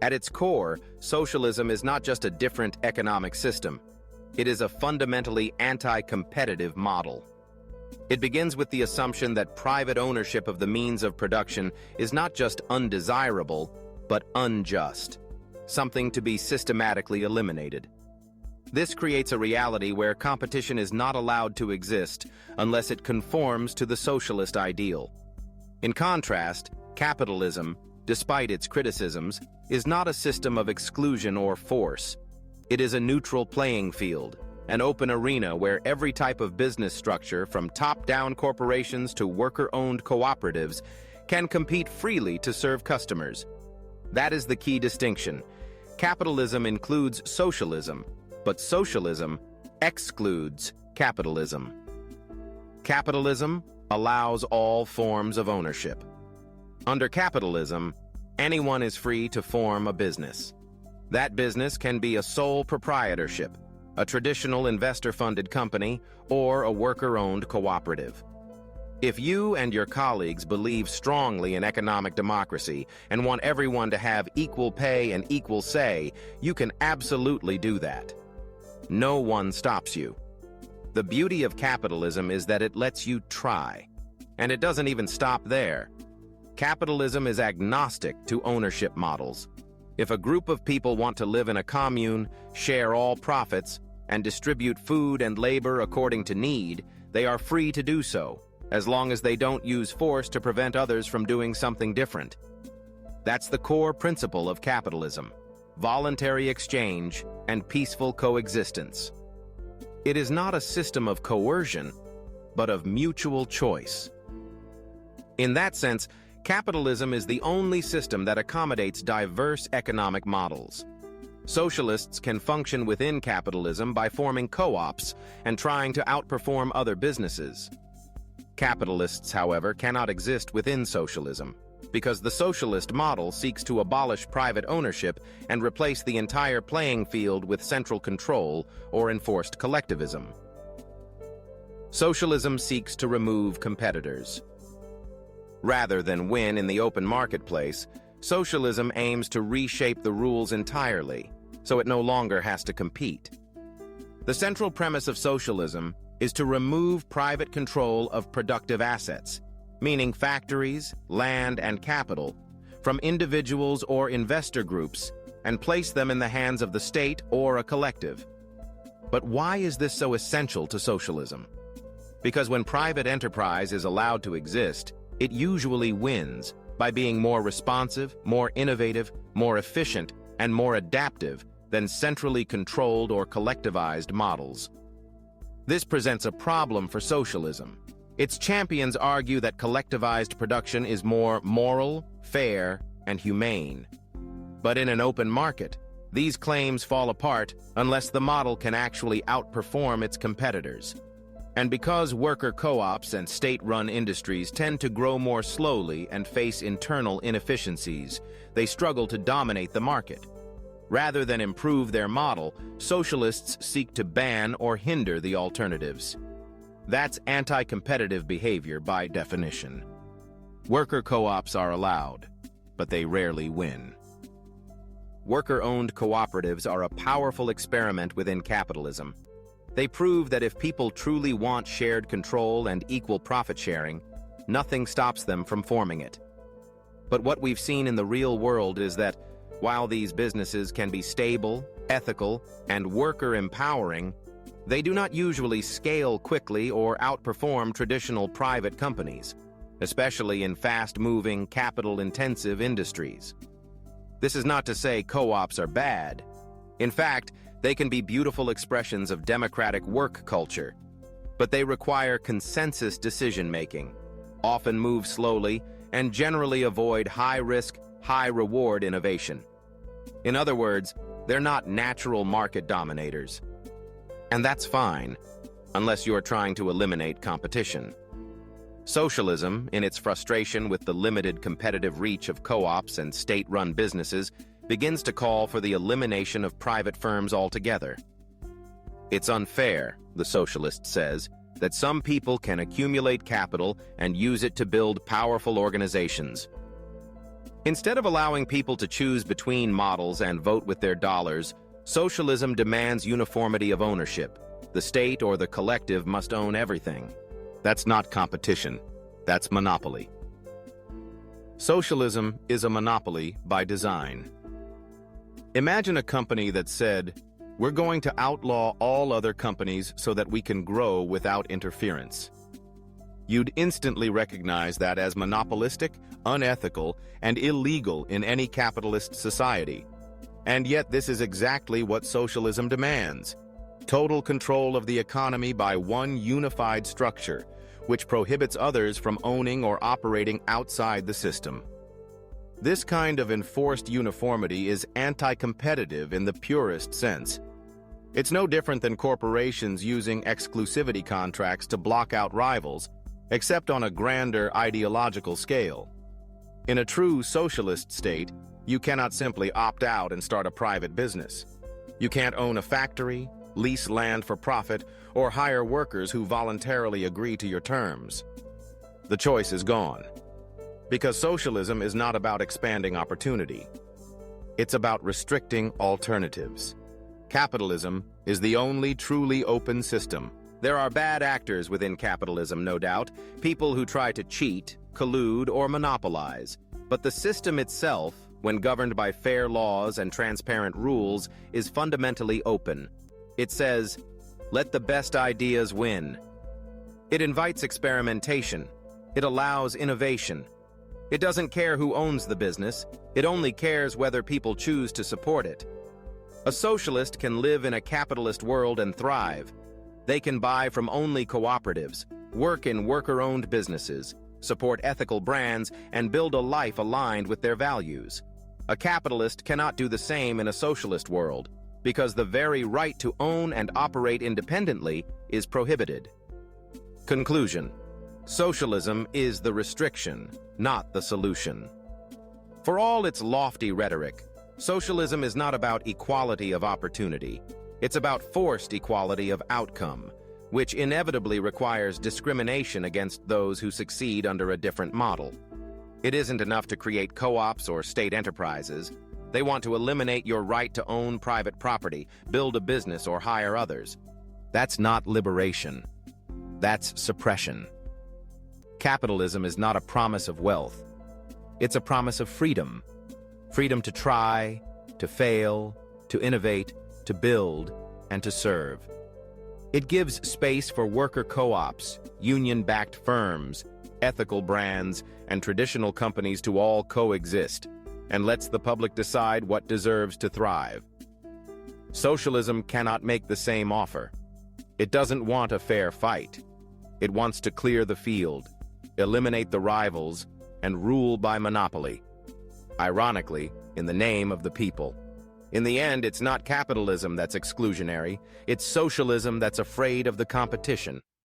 At its core, socialism is not just a different economic system. It is a fundamentally anti-competitive model. It begins with the assumption that private ownership of the means of production is not just undesirable, but unjust, something to be systematically eliminated. This creates a reality where competition is not allowed to exist unless it conforms to the socialist ideal. In contrast, capitalism, despite its criticisms, is not a system of exclusion or force. It is a neutral playing field, an open arena where every type of business structure, from top-down corporations to worker-owned cooperatives, can compete freely to serve customers. That is the key distinction. Capitalism includes socialism, but socialism excludes capitalism. Capitalism allows all forms of ownership. Under capitalism, anyone is free to form a business. That business can be a sole proprietorship, a traditional investor-funded company, or a worker-owned cooperative. If you and your colleagues believe strongly in economic democracy and want everyone to have equal pay and equal say, you can absolutely do that. No one stops you. The beauty of capitalism is that it lets you try. And it doesn't even stop there. Capitalism is agnostic to ownership models. If a group of people want to live in a commune, share all profits, and distribute food and labor according to need, they are free to do so, as long as they don't use force to prevent others from doing something different. That's the core principle of capitalism: voluntary exchange and peaceful coexistence. It is not a system of coercion, but of mutual choice. In that sense, capitalism is the only system that accommodates diverse economic models. Socialists can function within capitalism by forming co-ops and trying to outperform other businesses. Capitalists, however, cannot exist within socialism, because the socialist model seeks to abolish private ownership and replace the entire playing field with central control or enforced collectivism. Socialism seeks to remove competitors. Rather than win in the open marketplace, socialism aims to reshape the rules entirely, so it no longer has to compete. The central premise of socialism is to remove private control of productive assets, meaning factories, land, and capital, from individuals or investor groups, and place them in the hands of the state or a collective. But why is this so essential to socialism? Because when private enterprise is allowed to exist, it usually wins by being more responsive, more innovative, more efficient, and more adaptive than centrally controlled or collectivized models. This presents a problem for socialism. Its champions argue that collectivized production is more moral, fair, and humane. But in an open market, these claims fall apart unless the model can actually outperform its competitors. And because worker co-ops and state-run industries tend to grow more slowly and face internal inefficiencies, they struggle to dominate the market. Rather than improve their model, socialists seek to ban or hinder the alternatives. That's anti-competitive behavior by definition. Worker co-ops are allowed, but they rarely win. Worker-owned cooperatives are a powerful experiment within capitalism. They prove that if people truly want shared control and equal profit sharing, nothing stops them from forming it. But what we've seen in the real world is that while these businesses can be stable, ethical, and worker-empowering, they do not usually scale quickly or outperform traditional private companies, especially in fast-moving, capital-intensive industries. This is not to say co-ops are bad. In fact, they can be beautiful expressions of democratic work culture, but they require consensus decision-making, often move slowly, and generally avoid high-risk, high-reward innovation. In other words, they're not natural market dominators. And that's fine, unless you're trying to eliminate competition. Socialism, in its frustration with the limited competitive reach of co-ops and state-run businesses, begins to call for the elimination of private firms altogether. It's unfair, the socialist says, that some people can accumulate capital and use it to build powerful organizations. Instead of allowing people to choose between models and vote with their dollars, socialism demands uniformity of ownership. The state or the collective must own everything. That's not competition. That's monopoly. Socialism is a monopoly by design. Imagine a company that said, "We're going to outlaw all other companies so that we can grow without interference." You'd instantly recognize that as monopolistic, unethical, and illegal in any capitalist society. And yet this is exactly what socialism demands: total control of the economy by one unified structure, which prohibits others from owning or operating outside the system. This kind of enforced uniformity is anti-competitive in the purest sense. It's no different than corporations using exclusivity contracts to block out rivals, except on a grander ideological scale. In a true socialist state, you cannot simply opt out and start a private business. You can't own a factory, lease land for profit, or hire workers who voluntarily agree to your terms. The choice is gone. Because socialism is not about expanding opportunity. It's about restricting alternatives. Capitalism is the only truly open system. There are bad actors within capitalism, no doubt, people who try to cheat, collude, or monopolize. But the system itself, when governed by fair laws and transparent rules, is fundamentally open. It says, "Let the best ideas win." It invites experimentation. It allows innovation. It doesn't care who owns the business. It only cares whether people choose to support it. A socialist can live in a capitalist world and thrive. They can buy from only cooperatives, work in worker-owned businesses, support ethical brands, and build a life aligned with their values. A capitalist cannot do the same in a socialist world, because the very right to own and operate independently is prohibited. Conclusion: socialism is the restriction, not the solution. For all its lofty rhetoric, socialism is not about equality of opportunity. It's about forced equality of outcome, which inevitably requires discrimination against those who succeed under a different model. It isn't enough to create co-ops or state enterprises. They want to eliminate your right to own private property, build a business, or hire others. That's not liberation. That's suppression. Capitalism is not a promise of wealth. It's a promise of freedom. Freedom to try, to fail, to innovate, to build, and to serve. It gives space for worker co-ops, union-backed firms, ethical brands, and traditional companies to all coexist, and lets the public decide what deserves to thrive. Socialism cannot make the same offer. It doesn't want a fair fight. It wants to clear the field, eliminate the rivals, and rule by monopoly. Ironically, in the name of the people. In the end, it's not capitalism that's exclusionary, it's socialism that's afraid of the competition.